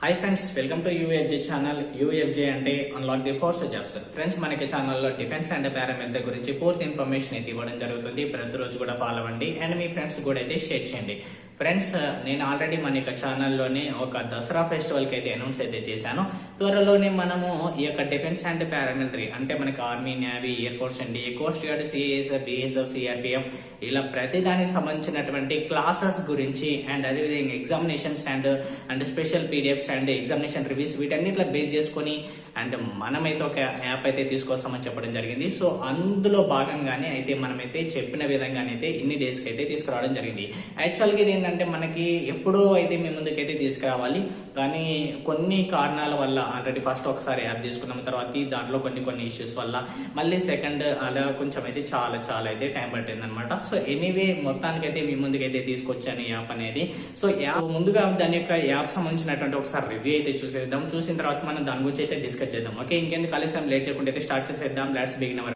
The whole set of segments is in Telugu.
Hi friends, welcome to UFJ channel. UFJ అంటే unlock the force jobs. Friends, మనకి ఛానల్లో డిఫెన్స్ అండ్ పారామిలిటరీ గురించి పూర్తి ఇన్ఫర్మేషన్ అయితే ఇవ్వడం జరుగుతుంది. ప్రతిరోజు కూడా ఫాలో అవ్వండి అండ్ మీ ఫ్రెండ్స్ కూడా అయితే షేర్ చేయండి. ఫ్రెండ్స్, నేను ఆల్రెడీ మన యొక్క ఛానల్లోనే ఒక దసరా ఫెస్టివల్కి అయితే అనౌన్స్ అయితే చేశాను. త్వరలోనే మనము ఈ యొక్క డిఫెన్స్ అండ్ పారామిలిటరీ అంటే మనకి ఆర్మీ, నేవీ, ఎయిర్ ఫోర్స్ అండి, coast guard, CISF, BSF, CRPF ఇలా ప్రతి దానికి సంబంధించినటువంటి క్లాసెస్ గురించి అండ్ అదేవిధంగా examinations and special PDFs and examination reviews వీటన్నిటిలో బేస్ చేసుకొని అండ్ మనమైతే ఒక యాప్ అయితే తీసుకొస్తామని చెప్పడం జరిగింది. సో అందులో భాగంగానే అయితే మనమైతే చెప్పిన విధంగానే అయితే ఇన్ని డేస్కి అయితే తీసుకురావడం జరిగింది. యాక్చువల్గా ఇది ఏంటంటే మనకి ఎప్పుడో అయితే మీ ముందుకైతే తీసుకురావాలి, కానీ కొన్ని కారణాల వల్ల ఆల్రెడీ ఫస్ట్ ఒకసారి యాప్ తీసుకున్న తర్వాత దాంట్లో కొన్ని ఇష్యూస్ వల్ల మళ్ళీ సెకండ్ అలా కొంచెం అయితే చాలా అయితే టైం పట్టింది అనమాట. సో ఎనీవే మొత్తానికైతే మీ ముందుకైతే తీసుకొచ్చాను ఈ యాప్ అనేది. సో యాప్ ముందుగా దాని యొక్క యాప్ సంబంధించినటువంటి ఒకసారి రివ్యూ అయితే చూసేద్దాం. చూసిన తర్వాత మనం దాని గురించి అయితే డిస్కస్ చేద్దాం. ఓకే, ఇంకెందుకు ఆలస్యం లేట్ చేయకుండా అయితే స్టార్ట్ చేసేద్దాం. Let's begin our.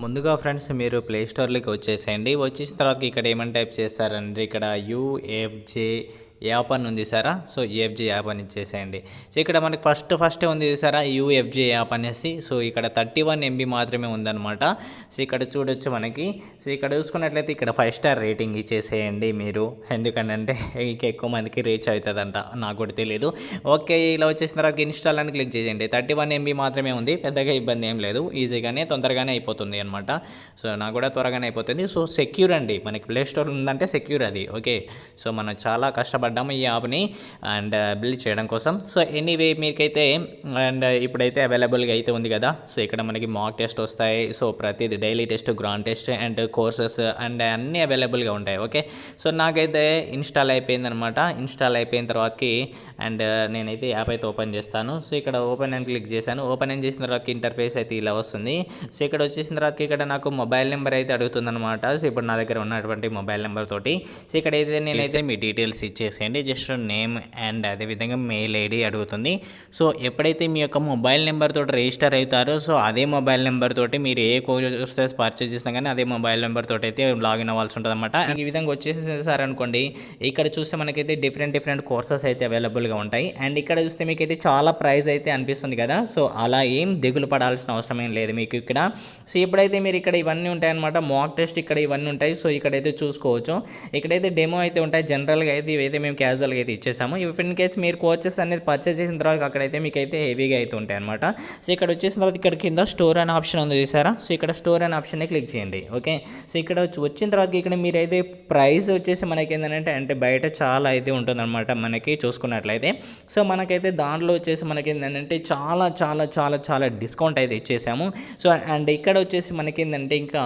ముందుగా ఫ్రెండ్స్, మీరు ప్లే స్టోర్లోకి వచ్చేసేయండి. వచ్చేసిన తర్వాత ఇక్కడ ఏమని టైప్ చేస్తారంటే ఇక్కడ యూఎఫ్జే యాప్ అని ఉంది సారా. సో యూఎఫ్జే యాప్ అని ఇచ్చేసేయండి. సో ఇక్కడ మనకి ఫస్ట్ ఉంది సారా యూఎఫ్జే యాప్ అనేసి. సో ఇక్కడ 31 MB మాత్రమే ఉందన్నమాట. సో ఇక్కడ చూడొచ్చు మనకి. సో ఇక్కడ చూసుకున్నట్లయితే ఇక్కడ 5 స్టార్ రేటింగ్ ఇచ్చేసేయండి మీరు, ఎందుకంటే ఇంకా ఎక్కువ మందికి రీచ్ అవుతుందంట, నాకు కూడా తెలియదు. ఓకే, ఇలా వచ్చేసిన తర్వాత ఇన్స్టాల్ అని క్లిక్ చేయండి. 31 MB మాత్రమే ఉంది, పెద్దగా ఇబ్బంది ఏం లేదు, ఈజీగానే తొందరగానే అయిపోతుంది అనమాట. సో నాకు కూడా త్వరగానే అయిపోతుంది. సో సెక్యూర్ అండి, మనకి ప్లే స్టోర్ ఉందంటే సెక్యూర్ అది. ఓకే, సో మనం చాలా కష్టపడ్డాము ఈ యాప్ని అండ్ బిల్డ్ చేయడం కోసం. సో ఎనీవే మీకైతే అండ్ ఇప్పుడైతే అవైలబుల్గా అయితే ఉంది కదా. సో ఇక్కడ మనకి మాక్ టెస్ట్ వస్తాయి. సో ప్రతిది daily test, grand test and courses and అన్నీ అవైలబుల్గా ఉంటాయి. ఓకే, సో నాకైతే ఇన్స్టాల్ అయిపోయిందనమాట. ఇన్స్టాల్ అయిపోయిన తర్వాతకి అండ్ నేనైతే యాప్ అయితే ఓపెన్ చేస్తాను. సో ఇక్కడ ఓపెన్ అని క్లిక్ చేశాను. ఓపెన్ అని చేసిన తర్వాత ఇంటర్ఫేస్ అయితే ఇలా వస్తుంది. సో ఇక్కడ వచ్చేసిన తర్వాత ఇక్కడ నాకు మొబైల్ నెంబర్ అయితే అడుగుతుందన్నమాట. సో ఇప్పుడు నా దగ్గర ఉన్నటువంటి మొబైల్ నెంబర్ తోటి సో ఇక్కడైతే నేనైతే మీ డీటెయిల్స్ ఇచ్చేసేయండి. జస్ట్ నేమ్ అండ్ అదేవిధంగా మెయిల్ ఐడి అడుగుతుంది. సో ఎప్పుడైతే మీ యొక్క మొబైల్ నెంబర్ తోటి రిజిస్టర్ అవుతారో సో అదే మొబైల్ నెంబర్ తోటి మీరు ఏ కోర్సెస్ పర్చేస్ చేసినా కానీ అదే మొబైల్ నెంబర్ తోటి అయితే లాగిన్ అవ్వాల్సి ఉంటుంది అనమాట. ఈ విధంగా వచ్చేసారనుకోండి, ఇక్కడ చూస్తే మనకైతే డిఫరెంట్ కోర్సెస్ అయితే అవైలబుల్గా ఉంటాయి. అండ్ ఇక్కడ చూస్తే మీకైతే చాలా ప్రైస్ అయితే అనిపిస్తుంది కదా. సో అలా ఏం దిగులు పడాల్సిన అవసరం ఏం లేదు మీకు ఇక్కడ. సో ఇప్పుడైతే మీరు ఇక్కడ ఇవన్నీ ఉంటాయన్నమాట, మాక్ టెస్ట్ ఇక్కడ ఇవన్నీ ఉంటాయి. సో ఇక్కడైతే చూసుకోవచ్చు. ఇక్కడైతే డెమో అయితే ఉంటాయి. జనరల్గా అయితే ఇవైతే మేము క్యాజువల్గా అయితే ఇచ్చేసాము. ఇఫ్ ఇన్ కేస్ మీరు కోర్సెస్ అనేది పర్చేస్ చేసిన తర్వాత అక్కడైతే మీకు అయితే హెవీగా అయితే ఉంటాయి అనమాట. సో ఇక్కడ వచ్చేసిన తర్వాత ఇక్కడ కింద స్టోర్ అనే ఆప్షన్ ఉంది చూసారా. సో ఇక్కడ స్టోర్ అనే ఆప్షన్ని క్లిక్ చేయండి. ఓకే, సో ఇక్కడ వచ్చిన తర్వాత ఇక్కడ మీరైతే ప్రైస్ వచ్చేసి మనకి ఏంటంటే అంటే బయట చాలా అయితే ఉంటుందన్నమాట మనకి చూసుకున్నట్లయితే. సో మనకైతే దాంట్లో వచ్చేసి మనకి ఏంటంటే చాలా డిస్కౌంట్ అయితే ఇచ్చేసాము. సో అండ్ ఇక్కడ వచ్చేసి మనకి ఏంటంటే ఇంకా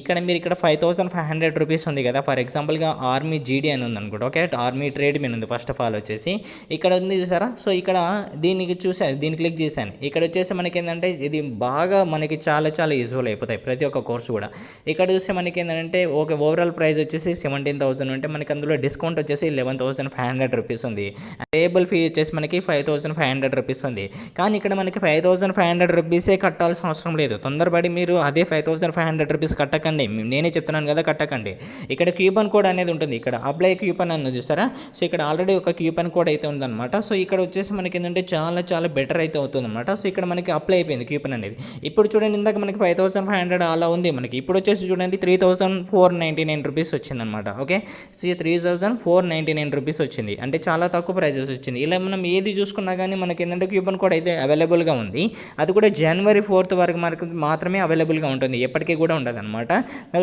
ఇక్కడ మీరు ఇక్కడ 5500 రూపీస్ ఉంది కదా. ఫర్ ఎగ్జాంపుల్గా ఆర్మీ జీడీ అని ఉంది అనుకోండి. ఓకే, ఆర్మీ ట్రేడ్ మీన్ ఉంది ఫస్ట్ ఆఫ్ ఆల్ వచ్చేసి ఇక్కడ ఉంది చూసారా. సో ఇక్కడ దీనికి చూసాను, దీన్ని క్లిక్ చేశాను. ఇక్కడ వచ్చేసి మనకి ఏంటంటే ఇది బాగా మనకి చాలా యూజ్ఫుల్ అయిపోతాయి ప్రతి ఒక్క కోర్సు కూడా. ఇక్కడ చూస్తే మనకి ఏంటంటే ఓకే ఓవరాల్ ప్రైస్ వచ్చేసి 17,000 ఉంటే మనకి అందులో డిస్కౌంట్ వచ్చేసి 11,500 రూపీస్ ఉంది. టేబుల్ ఫీ వచ్చేసి మనకి 5,500 రూపీస్ ఉంది. కానీ ఇక్కడ మనకి 5,500 రూపీసే కట్టాల్సిన అవసరం లేదు. తొందరపడి మీరు అదే 5,500 రూపీస్ కట్టకండి, నేనే చెప్తున్నాను కదా, కట్టకండి. ఇక్కడ క్యూపన్ కోడ్ అనేది ఉంటుంది. ఇక్కడ అప్లై క్యూపన్ అని చూసారా. సో ఇక్కడ ఆల్రెడీ ఒక క్యూపన్ కోడ్ అయితే ఉందన్నమాట. సో ఇక్కడ వచ్చేసి మనకి ఏంటంటే చాలా బెటర్ అయితే అవుతుంది అనమాట. సో ఇక్కడ మనకి అప్లై అయిపోయింది క్యూపన్ అనేది. ఇప్పుడు చూడండి, ఇందాక మనకి 5,500 అలా ఉంది మనకి. ఇప్పుడు వచ్చేసి చూడండి 3,499 రూపీస్ వచ్చిందనమాట. ఓకే, సో 3,499 రూపీస్ వచ్చింది, అంటే చాలా తక్కువ ప్రైజెస్ వచ్చింది. ఇలా మనం ఏది చూసుకున్నా కానీ మనకి ఏంటంటే కూపన్ కోడ్ అయితే అవైలబుల్గా ఉంది. అది కూడా January 4th వరకు మనకు మాత్రమే అవైలబుల్గా ఉంటుంది, ఎప్పటికీ కూడా ఉండదు అనమాట.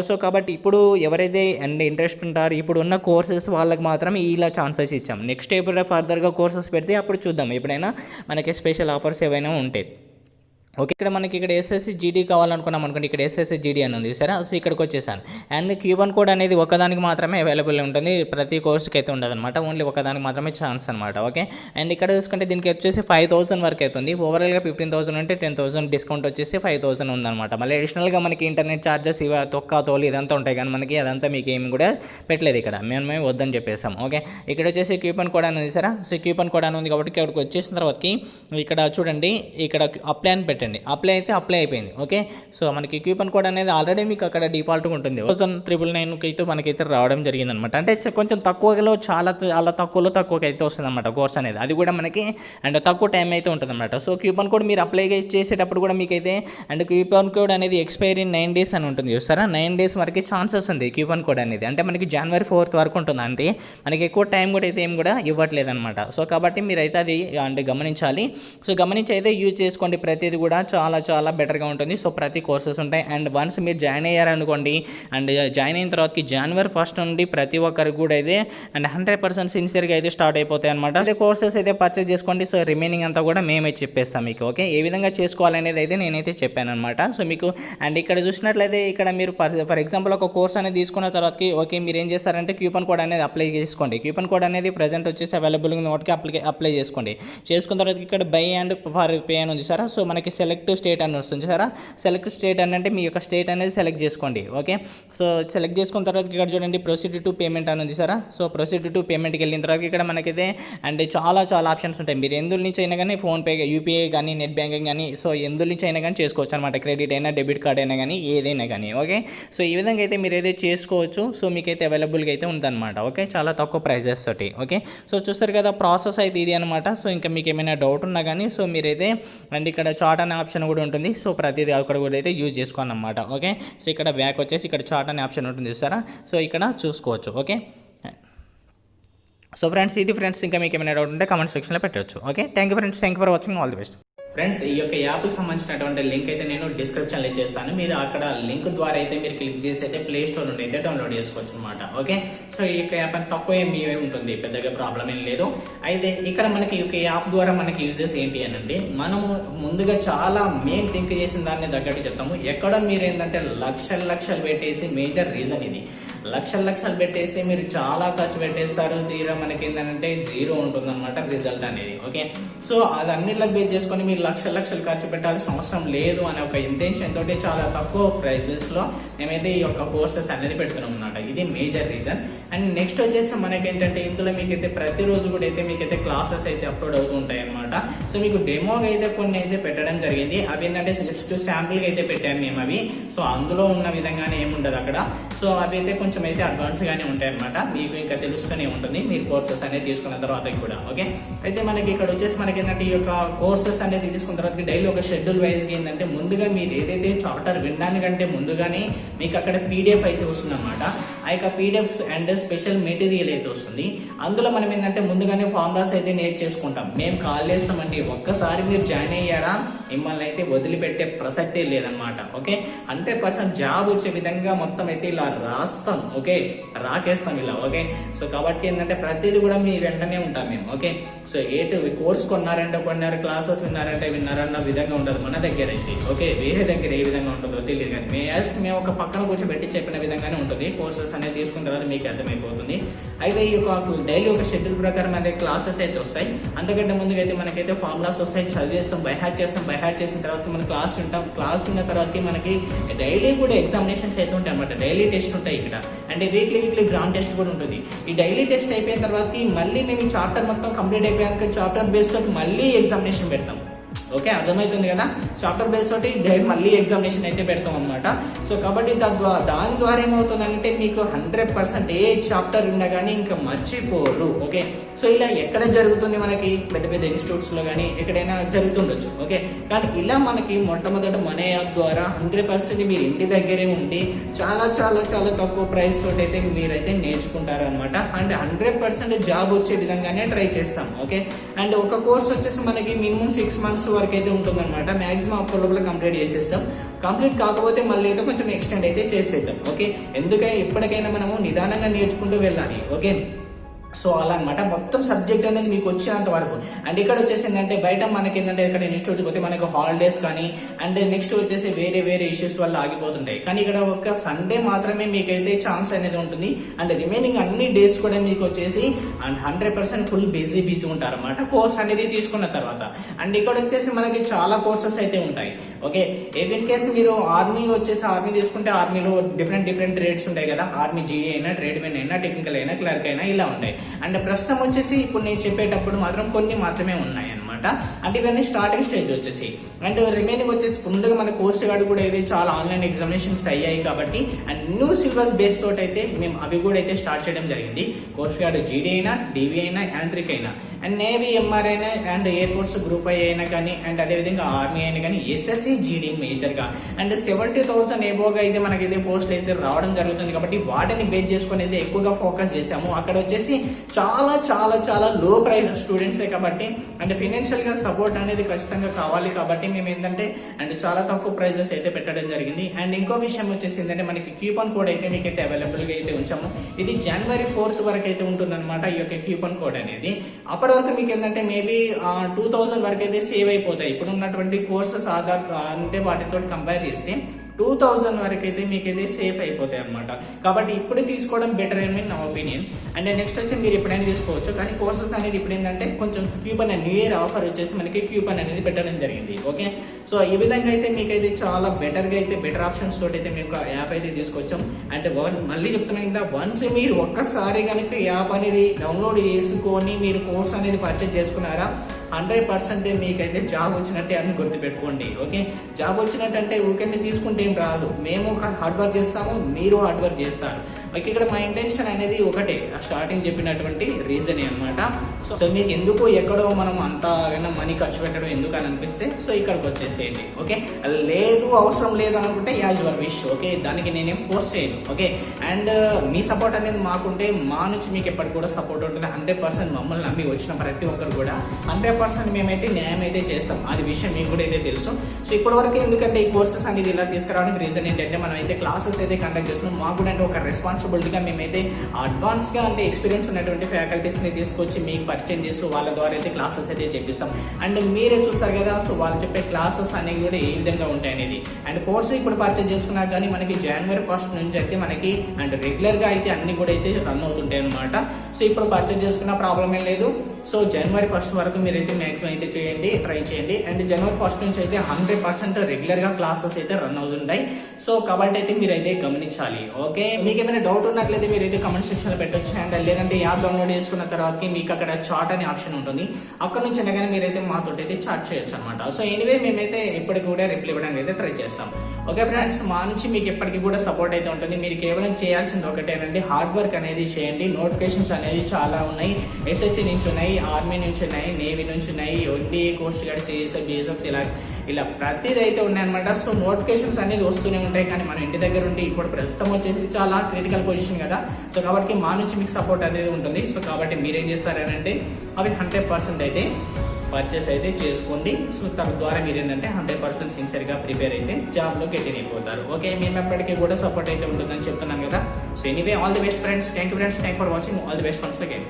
సో కాబట్టి ఇప్పుడు ఎవరైతే ఇంట్రెస్ట్ ఉంటారో ఇప్పుడు ఉన్న కోర్సెస్ వాళ్ళకి మాత్రం ఇలా ఛాన్సెస్ ఇచ్చాం. నెక్స్ట్ ఎప్పుడైనా ఫర్దర్గా కోర్సెస్ పెడితే అప్పుడు చూద్దాం, ఎప్పుడైనా మనకి స్పెషల్ ఆఫర్స్ ఏవైనా ఉంటాయి. ఓకే, ఇక్కడ మనకి ఇక్కడ ఎస్ఎస్సి జీడీ కావాలనుకున్నాం అనుకోండి, ఇక్కడ ఎస్ఎస్సి జీడీ అని ఉంది సరే. సో ఇక్కడికి వచ్చేసాను. అండ్ క్యూపన్ కోడ్ అనేది ఒకదానికి మాత్రమే అవైలబుల్ ఉంటుంది, ప్రతి కోర్సుకి అయితే ఉండదు అనమాట, ఓన్లీ ఒకదానికి మాత్రమే ఛాన్స్ అనమాట. ఓకే, అండ్ ఇక్కడ చూసుకుంటే దీనికి వచ్చేసి 5000 వరకు అవుతుంది. ఓవరాల్గా 15,000 అంటే 10,000 డిస్కౌంట్ వచ్చేసి 5,000 ఉందన్నమాట. మళ్ళీ అడిషనల్గా మనకి ఇంటర్నెట్ ఛార్జెస్ ఇవ తొక్క తోలు ఇదంతా ఉంటాయి, కానీ మనకి అదంతా మీకు ఏమి కూడా పెట్టలేదు ఇక్కడ, మేము వద్దని చెప్పేసాం. ఓకే, ఇక్కడ వచ్చేసి క్యూపన్ కోడ్ అని ఉంది సరే. సో క్యూపన్ కోడ్ అని ఉంది కాబట్టి ఇక్కడికి వచ్చేసిన తర్వాతకి ఇక్కడ చూడండి, ఇక్కడ అప్లై అని పెట్టండి. అప్లై అయితే అప్లై అయిపోయింది. ఓకే, సో మనకి కూపన్ కోడ్ అనేది ఆల్రెడీ మీకు అక్కడ డిఫాల్ట్గా ఉంటుంది. 1999 అయితే మనకైతే రావడం జరిగిందనమాట. అంటే కొంచెం తక్కువలో చాలా తక్కువకి అయితే వస్తుంది అనమాట కోర్స్ అనేది, అది కూడా మనకి అండ్ తక్కువ టైం అయితే ఉంటుంది అనమాట. సో కూపన్ కోడ్ మీరు అప్లై చేసేటప్పుడు కూడా మీకైతే అండ్ కూపన్ కోడ్ అనేది ఎక్స్పైరీ 9 days అని ఉంటుంది చూస్తారా. 9 days వరకు ఛాన్సెస్ ఉంది కూపన్ కోడ్ అనేది, అంటే మనకి January 4th వరకు ఉంటుంది. అంతే, మనకి ఎక్కువ టైం కూడా అయితే ఏం కూడా ఇవ్వట్లేదు అనమాట. సో కాబట్టి మీరైతే అది అంటే గమనించాలి. సో గమనించి అయితే యూజ్ చేసుకోండి, ప్రతిదీ కూడా చాలా బెటర్గా ఉంటుంది. సో ప్రతి కోర్సెస్ ఉంటాయి. అండ్ వన్స్ మీరు జాయిన్ అయ్యారనుకోండి, అండ్ జాయిన్ అయిన తర్వాతకి January 1st నుండి ప్రతి ఒక్కరికి కూడా అయితే అండ్ 100% సిన్సియర్గా అయితే స్టార్ట్ అయిపోతాయి అనమాట. అదే కోర్సెస్ అయితే పర్చేస్ చేసుకోండి. సో రిమైనింగ్ అంతా కూడా మేమే చెప్పేస్తాం మీకు. ఓకే, ఏ విధంగా చేసుకోవాలనేది అయితే నేనైతే చెప్పాను అనమాట. సో మీకు అండ్ ఇక్కడ చూసినట్లయితే ఇక్కడ మీరు ఫర్ ఎగ్జాంపుల్ ఒక కోర్స్ అనేది తీసుకున్న తర్వాతకి ఓకే మీరు ఏం చేస్తారంటే కూపన్ కోడ్ అనేది అప్లై చేసుకోండి. కూపన్ కోడ్ అనేది ప్రజెంట్ వచ్చేసి అవైలబుల్గా ఉంది కాబట్టి అప్లై చేసుకోండి. చేసుకున్న తర్వాత ఇక్కడ బై అండ్ ఫర్ పే అని ఉంది సార్. సో మనకి సెలెక్ట్ స్టేట్ అని వస్తుంది సారా. సెలెక్ట్ స్టేట్ అని అంటే మీ యొక్క స్టేట్ అనేది సెలెక్ట్ చేసుకోండి. ఓకే, సో సెలెక్ట్ చేసుకున్న తర్వాత ఇక్కడ చూడండి ప్రొసీడ్ టు పేమెంట్ అని ఉంది సారా. సో ప్రొసీడ్ టు పేమెంట్కి వెళ్ళిన తర్వాత ఇక్కడ మనకైతే అంటే చాలా ఆప్షన్స్ ఉంటాయి. మీరు ఎందులో నుంచి అయినా కానీ ఫోన్పే, యూపీఐ కానీ, నెట్ బ్యాంకింగ్ కానీ, సో ఎందులో నుంచి అయినా కానీ చేసుకోవచ్చు అనమాట. క్రెడిట్ అయినా, డెబిట్ కార్డ్ అయినా కానీ, ఏదైనా కానీ. ఓకే, సో ఈ విధంగా అయితే మీరు అయితే చేసుకోవచ్చు. సో మీకైతే అవైలబుల్గా అయితే ఉందన్నమాట. ఓకే, చాలా తక్కువ ప్రైజెస్ తోటి. ఓకే, సో చూస్తారు కదా ప్రాసెస్ అయితే ఇది అనమాట. సో ఇంకా మీకు ఏమైనా డౌట్ ఉన్నా కానీ సో మీరైతే అండ్ ఇక్కడ చార్ట్ అనే ఆప్షన్ కూడా ఉంటుంది. సో ప్రతిదీ అక్కడ కూడా అయితే యూజ్ చేసుకోండి అన్నమాట. ఓకే, సో ఇక్కడ బ్యాక్ వచ్చేసి ఇక్కడ చార్ట్ అనే ఆప్షన్ ఉంటుంది చూస్తారా. సో ఇక్కడ చూసుకోవచ్చు. ఓకే, సో ఫ్రెండ్స్ ఇది ఫ్రెండ్స్, ఇంకా మీకు ఏమైనా డౌట్ ఉంటే కామెంట్ సెక్షన్లో పెట్టవచ్చు. Okay, thank you friends, thank you for watching, all the best. Friends ఈ యొక్క యాప్కి సంబంధించినటువంటి లింక్ అయితే నేను డిస్క్రిప్షన్లో ఇచ్చేస్తాను. మీరు అక్కడ లింక్ ద్వారా అయితే మీరు క్లిక్ చేసి అయితే ప్లే స్టోర్ నుండి అయితే డౌన్లోడ్ చేసుకోవచ్చు అనమాట. ఓకే, సో ఈ యొక్క యాప్ అని తక్కువ MB ఉంటుంది, పెద్దగా ప్రాబ్లం ఏం లేదు. అయితే ఇక్కడ మనకి ఈ యొక్క యాప్ ద్వారా మనకి యూజెస్ ఏంటి అని అంటే, మనము ముందుగా చాలా మెయిన్ థింక్ చేసిన దాన్ని తగ్గట్టు చెప్తాము. ఎక్కడ మీరు ఏంటంటే లక్షలు పెట్టేసి మేజర్ రీజన్ ఇది. లక్షలు పెట్టేసి మీరు చాలా ఖర్చు పెట్టేస్తారు, తీరా మనకి ఏంటంటే జీరో ఉంటుందన్నమాట రిజల్ట్ అనేది. ఓకే, సో అది అన్నిట్లో బేస్ చేసుకొని మీరు లక్షలు ఖర్చు పెట్టాల్సిన అవసరం లేదు అనే ఒక ఇంటెన్షన్ తోటి చాలా తక్కువ ప్రైజెస్లో మేమైతే ఈ యొక్క కోర్సెస్ అనేది పెడుతున్నాం అనమాట. ఇది మేజర్ రీజన్. అండ్ నెక్స్ట్ వచ్చేసి మనకి ఏంటంటే ఇందులో మీకైతే ప్రతిరోజు కూడా అయితే మీకైతే క్లాసెస్ అయితే అప్లోడ్ అవుతూ ఉంటాయి అనమాట. సో మీకు డెమోగా అయితే కొన్ని అయితే పెట్టడం జరిగింది. అవి ఏంటంటే జస్ట్ శాంపుల్గా అయితే పెట్టాము మేము అవి. సో అందులో ఉన్న విధంగానే ఏముండదు అక్కడ. సో అవి అయితే కొంచెం అయితే అడ్వాన్స్గానే ఉంటాయి అనమాట. మీకు ఇంకా తెలుస్తూనే ఉంటుంది మీరు కోర్సెస్ అనేది తీసుకున్న తర్వాత కూడా. ఓకే, అయితే మనకి ఇక్కడ వచ్చేసి మనకి ఏంటంటే ఈ యొక్క కోర్సెస్ అనేది తీసుకున్న తర్వాత డైలీ ఒక షెడ్యూల్ వైజ్గా ఏంటంటే ముందుగా మీరు ఏదైతే చాప్టర్ వినడానికంటే ముందుగానే మీకు అక్కడ PDF అయితే వస్తుంది అనమాట. ఆ యొక్క PDF అండ్ స్పెషల్ మెటీరియల్ అయితే వస్తుంది. అందులో మనం ఏంటంటే ముందుగానే ఫార్ములాస్ అయితే నేర్చేసుకుంటాం. మేము కాల్ చేస్తామంటే ఒక్కసారి మీరు జాయిన్ అయ్యారా మిమ్మల్ని అయితే వదిలిపెట్టే ప్రసక్తే లేదనమాట. ఓకే, 100% జాబ్ వచ్చే విధంగా మొత్తం అయితే ఇలా రాస్తాం. ఓకే, రాకేస్తాం ఇలా. ఓకే, సో కాబట్టి ఏంటంటే ప్రతిదీ కూడా మీ వెంటనే ఉంటాం మేము. ఓకే, సో కోర్స్ కొన్నారంటే కొన్నారు, క్లాసెస్ విన్నారన్న విధంగా ఉంటుంది మన దగ్గర అయితే. ఓకే, వేరే దగ్గర ఏ విధంగా ఉంటుందో తెలియదు, కానీ మేము ఒక పక్కన కూర్చోబెట్టి చెప్పిన విధంగానే ఉంటుంది. కోర్సెస్ అనేది తీసుకున్న తర్వాత మీకు అర్థమైపోతుంది. అయితే ఈ యొక్క డైలీ ఒక షెడ్యూల్ ప్రకారం అదే క్లాసెస్ అయితే వస్తాయి. అంతకంటే ముందుగా అయితే మనకైతే ఫార్ములాస్ వస్తాయి, చదివేస్తాం, బైహార్ట్ చేసిన తర్వాత మనం క్లాస్ వింటాం. క్లాస్ విన్న తర్వాత మనకి డైలీ కూడా ఎగ్జామినేషన్స్ అయితే ఉంటాయి అనమాట. డైలీ టెస్ట్ ఉంటాయి ఇక్కడ, అంటే వీక్లీ గ్రాండ్ టెస్ట్ కూడా ఉంటుంది. ఈ డైలీ టెస్ట్ అయిపోయిన తర్వాత మళ్ళీ మేము ఈ చాప్టర్ మొత్తం కంప్లీట్ అయిపోయాక చాప్టర్ బేస్ తోటి మళ్ళీ ఎగ్జామినేషన్ పెడతాం. ఓకే, అర్థమవుతుంది కదా. చాప్టర్ బేస్ తోటి మళ్ళీ ఎగ్జామినేషన్ అయితే పెడతాం అనమాట. సో కాబట్టి దాని ద్వారా ఏమవుతుందంటే మీకు 100% ఏ చాప్టర్ ఉన్నా కానీ ఇంకా మర్చిపోరు. ఓకే, సో ఇలా ఎక్కడ జరుగుతుంది మనకి పెద్ద ఇన్స్టిట్యూట్స్లో కానీ ఎక్కడైనా జరుగుతుండొచ్చు. ఓకే, కానీ ఇలా మనకి మొట్టమొదట మన యాప్ ద్వారా 100% మీరు ఇంటి దగ్గరే ఉండి చాలా తక్కువ ప్రైస్ తోటి అయితే మీరైతే నేర్చుకుంటారనమాట. అండ్ 100% జాబ్ వచ్చే విధంగానే ట్రై చేస్తాం. ఓకే, అండ్ ఒక కోర్స్ వచ్చేసి మనకి మినిమం 6 months వరకు అయితే ఉంటుందన్నమాట. మ్యాక్సిమం అప్పటి లోపల కంప్లీట్ చేసేస్తాం. కంప్లీట్ కాకపోతే మళ్ళీ అయితే కొంచెం ఎక్స్టెండ్ అయితే చేసేద్దాం. ఓకే, ఎందుకంటే ఎప్పటికైనా మనము నిదానంగా నేర్చుకుంటూ వెళ్ళాలి. ఓకే, సో అలా అనమాట మొత్తం సబ్జెక్ట్ అనేది మీకు వచ్చినంత వరకు. అండ్ ఇక్కడ వచ్చేసి ఏంటంటే బయట మనకి ఏంటంటే ఇక్కడ ఇన్స్టిట్యూట్ పోతే మనకు హాలిడేస్ కానీ అండ్ నెక్స్ట్ వచ్చేసి వేరే వేరే ఇష్యూస్ వల్ల ఆగిపోతుంటాయి. కానీ ఇక్కడ ఒక సండే మాత్రమే మీకైతే ఛాన్స్ అనేది ఉంటుంది. అండ్ రిమైనింగ్ అన్ని డేస్ కూడా మీకు వచ్చేసి అండ్ 100% ఫుల్ బిజీ ఉంటారు అనమాట కోర్స్ అనేది తీసుకున్న తర్వాత. అండ్ ఇక్కడ వచ్చేసి మనకి చాలా కోర్సెస్ అయితే ఉంటాయి. ఓకే, ఇన్ కేసు మీరు ఆర్మీ వచ్చేసి ఆర్మీ తీసుకుంటే ఆర్మీలో డిఫరెంట్ ట్రేడ్స్ ఉంటాయి కదా. ఆర్మీ జీడీ అయినా, ట్రేడ్ మెన్ అయినా, టెక్నికల్ అయినా, క్లర్క్ అయినా ఇలా ఉంటాయి. అండ్ ప్రస్తుతం వచ్చేసి ఇప్పుడు నేను చెప్పేటప్పుడు మాత్రం కొన్ని మాత్రమే ఉన్నాయి అనమాట. అంటే ఇవన్నీ స్టార్టింగ్ స్టేజ్ వచ్చేసి. అండ్ రిమైనింగ్ వచ్చేసి ముందుగా మన కోస్ట్ గార్డ్ కూడా అయితే చాలా ఆన్లైన్ ఎగ్జామినేషన్స్ అయ్యాయి కాబట్టి అండ్ న్యూ సిలబస్ బేస్ తోటి అయితే మేము అవి కూడా అయితే స్టార్ట్ చేయడం జరిగింది. కోస్ట్ గార్డ్ జీడీ అయినా, డివి అయినా, యాంత్రిక్ అయినా, అండ్ నేవీ ఎంఆర్ అయినా, and air force group I అయినా కానీ, అండ్ అదేవిధంగా ఆర్మీ అయినా కానీ, ఎస్ఎస్సి జీడీ మేజర్గా అండ్ 70,000 ఎబోగా అయితే మనకైతే పోస్టులు అయితే రావడం జరుగుతుంది. కాబట్టి వాటిని బేస్ చేసుకుని అయితే ఎక్కువగా ఫోకస్ చేసాము. అక్కడ వచ్చేసి చాలా చాలా చాలా లో ప్రైస్ స్టూడెంట్సే కాబట్టి అండ్ ఫైనాన్షియల్గా సపోర్ట్ అనేది ఖచ్చితంగా కావాలి కాబట్టి మేము ఏంటంటే అండ్ చాలా తక్కువ ప్రైజెస్ అయితే పెట్టడం జరిగింది. అండ్ ఇంకో విషయం వచ్చేసి ఏంటంటే మనకి కూపన్ కోడ్ అయితే మీకైతే అవైలబుల్గా అయితే ఉంచాము. ఇది January 4th వరకు అయితే ఉంటుందన్నమాట ఈ యొక్క కూపన్ కోడ్ అనేది. అప్పటి వరకు మీకు ఏంటంటే మేబీ 2000 వరకు అయితే సేవ్ అయిపోతాయి. ఇప్పుడు ఉన్నటువంటి కోర్సెస్ ఆధార్ అంటే వాటితో కంపేర్ చేస్తే 2000 వరకు అయితే మీకైతే సేఫ్ అయిపోతాయి అనమాట. కాబట్టి ఇప్పుడు తీసుకోవడం బెటర్ అని నా ఒపీనియన్. అండ్ నెక్స్ట్ వచ్చి మీరు ఎప్పుడైనా తీసుకోవచ్చు. కానీ కోర్సెస్ అనేది ఇప్పుడు ఏంటంటే కొంచెం కూపన్ న్యూ ఇయర్ ఆఫర్ వచ్చేసి మనకి కూపన్ అనేది పెట్టడం జరిగింది. ఓకే, సో ఈ విధంగా అయితే మీకైతే చాలా బెటర్గా అయితే బెటర్ ఆప్షన్స్ తోటి అయితే మీకు యాప్ అయితే తీసుకొచ్చాం. అంటే మళ్ళీ చెప్తున్నాం కదా, వన్స్ మీరు ఒక్కసారి కనుక యాప్ అనేది డౌన్లోడ్ చేసుకొని మీరు కోర్స్ అనేది పర్చేజ్ చేసుకున్నారా 100% మీకైతే జాబ్ వచ్చినట్టే అని గుర్తుపెట్టుకోండి. ఓకే, జాబ్ వచ్చినట్టు అంటే ఊరికే తీసుకుంటే ఏం రాదు. మేము హార్డ్ వర్క్ చేస్తాము, మీరు హార్డ్ వర్క్ చేస్తారు. ఓకే, ఇక్కడ మా ఇంటెన్షన్ అనేది ఒకటే, స్టార్టింగ్ చెప్పినటువంటి రీజనే అనమాట. సో మీకు ఎందుకు ఎక్కడో మనం అంతగానో మనీ ఖర్చు పెట్టడం ఎందుకు అని అనిపిస్తే సో ఇక్కడికి వచ్చేసేయండి. ఓకే, లేదు అవసరం లేదు అనుకుంటే యాజ్ యువర్ విష్. ఓకే, దానికి నేనేం ఫోర్స్ చేయను. ఓకే, అండ్ మీ సపోర్ట్ అనేది మాకుంటే మా నుంచి మీకు ఎప్పటికి కూడా సపోర్ట్ ఉంటుంది. 100% మమ్మల్ని నమ్మి వచ్చిన ప్రతి ఒక్కరు కూడా 100% మేమైతే న్యాయం అయితే చేస్తాం. అది విషయం మీకు కూడా అయితే తెలుసు. సో ఇప్పటి వరకు ఎందుకంటే ఈ కోర్సెస్ అనేది ఇలా తీసుకురావడానికి రీజన్ ఏంటంటే మనం అయితే క్లాసెస్ అయితే కండక్ట్ చేస్తున్నాం. మాకు కూడా అంటే ఒక రెస్పాన్సిబిలిటీగా మేమైతే అడ్వాన్స్గా అంటే ఎక్స్పీరియన్స్ ఉన్నటువంటి ఫ్యాకల్టీస్ని తీసుకొచ్చి మీకు పరిచయం చేస్తూ వాళ్ళ ద్వారా అయితే క్లాసెస్ అయితే చేపిస్తాం. అండ్ మీరే చూస్తారు కదా, సో వాళ్ళు చెప్పే క్లాసెస్ అనేవి కూడా ఏ విధంగా ఉంటాయి అనేది. అండ్ కోర్సు ఇప్పుడు పర్చేజ్ చేసుకున్నా కానీ మనకి January 1st నుంచి అయితే మనకి అండ్ రెగ్యులర్గా అయితే అన్ని కూడా అయితే రన్ అవుతుంటాయి అనమాట. సో ఇప్పుడు పర్చేజ్ చేసుకున్న ప్రాబ్లం ఏం లేదు. సో January 1st వరకు మీరైతే మ్యాక్సిమం అయితే చేయండి, ట్రై చేయండి. అండ్ January 1st నుంచి అయితే 100% రెగ్యులర్గా క్లాసెస్ అయితే రన్ అవుతుంటాయి. సో కాబట్టి అయితే మీరైతే గమనించాలి. ఓకే, మీకు ఏమైనా డౌట్ ఉన్నట్లయితే మీరైతే కమెంట్ సెక్షన్లో పెట్టొచ్చు. అండ్ లేదంటే యాప్ డౌన్లోడ్ చేసుకున్న తర్వాతకి మీకు అక్కడ చాట్ అనే ఆప్షన్ ఉంటుంది. అక్కడ నుంచి అనగానే మీరైతే మాతో అయితే చాట్ చేయొచ్చు అనమాట. సో ఎనీవే మేమైతే ఎప్పటికి కూడా రిప్లై ఇవ్వడానికి అయితే ట్రై చేస్తాం. ఓకే ఫ్రెండ్స్, మా నుంచి మీకు ఎప్పటికీ కూడా సపోర్ట్ అయితే ఉంటుంది. మీరు కేవలం చేయాల్సింది ఒకటేనండి, హార్డ్ వర్క్ అనేది చేయండి. నోటిఫికేషన్స్ అనేది చాలా ఉన్నాయి. ఎస్ఎస్సి నుంచి ఉన్నాయి, ఆర్మీ నుంచి ఉన్నాయి, నేవీ నుంచి ఉన్నాయి, NDA, coast guard, CSF, BSF ఇలా ప్రతిదీ అయితే ఉన్నాయన్నమాట. సో నోటిఫికేషన్స్ అనేది వస్తూనే ఉంటాయి. కానీ మనం ఇంటి దగ్గర ఉండి ఇప్పుడు ప్రస్తుతం వచ్చేసి చాలా క్రిటికల్ పొజిషన్ కదా. సో కాబట్టి మా నుంచి మీకు సపోర్ట్ అనేది ఉంటుంది. సో కాబట్టి మీరేం చేస్తారనంటే అవి 100% అయితే పర్చేస్ అయితే చేసుకోండి. సో తద్వారా మీరు ఏంటంటే 100% సిన్సియర్గా ప్రిపేర్ అయితే జాబ్లో గెటిన్ అయిపోతారు. ఓకే, మేము ఎప్పటికీ కూడా సపోర్ట్ అయితే ఉంటుందని చెప్తున్నాను కదా. So anyway, all the best friends. Thank you friends, thank for watching. All the best once again.